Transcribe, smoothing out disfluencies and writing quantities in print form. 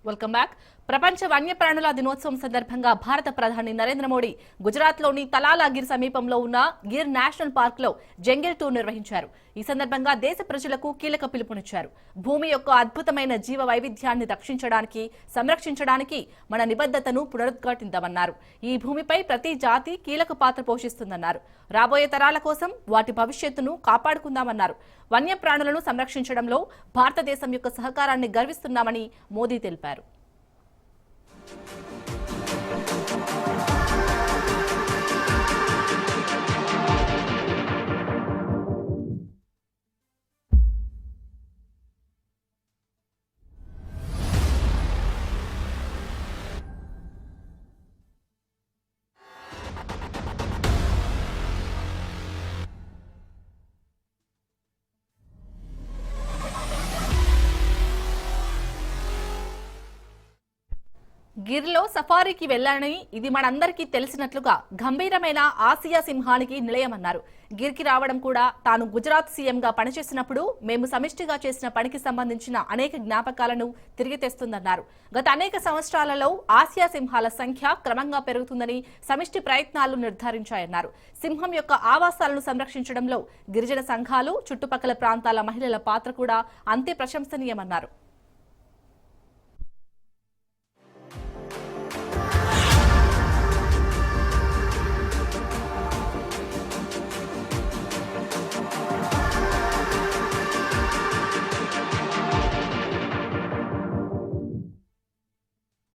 Welcome back. ప్రపంచ వన్యప్రాణుల దినోత్సవం సందర్భంగా భారత ప్రధాని నరేంద్ర మోడీ గుజరాత్లోని తలాలా గిర్ సమీపంలో ఉన్న గిర్ నేషనల్ పార్క్లో జంగిల్ టూర్ నిర్వహించారు. ఈ సందర్భంగా దేశ ప్రజలకు కీలక పిలుపునిచ్చారు. భూమి యొక్క అద్భుతమైన జీవ వైవిధ్యాన్ని రక్షించడానికి, సంరక్షించడానికి మన నిబద్ధతను పునరుద్ఘాటిద్దామన్నారు. ఈ భూమిపై ప్రతి జాతి కీలక పాత్ర పోషిస్తుందన్నారు. రాబోయే తరాల కోసం వాటి భవిష్యత్తును కాపాడుకుందామన్నారు. వన్యప్రాణులను సంరక్షించడంలో భారతదేశం యొక్క సహకారాన్ని గర్విస్తున్నామని మోదీ తెలిపారు. గిర్లో సఫారీకి వెళ్లాలని ఇది మనందరికీ తెలిసినట్లుగా గంభీరమైన ఆసియా సింహానికి నిలయమన్నారు. గిర్కి రావడం కూడా తాను గుజరాత్ సీఎంగా పనిచేసినప్పుడు మేము సమిష్టిగా చేసిన పనికి సంబంధించిన అనేక జ్ఞాపకాలను తిరిగి తెస్తుందన్నారు. గత అనేక సంవత్సరాలలో ఆసియా సింహాల సంఖ్య క్రమంగా పెరుగుతుందని సమిష్టి ప్రయత్నాలు నిర్ధారించాయన్నారు. సింహం యొక్క ఆవాసాలను సంరక్షించడంలో గిరిజన సంఘాలు, చుట్టుపక్కల ప్రాంతాల మహిళల పాత్ర కూడా అంతే ప్రశంసనీయమన్నారు.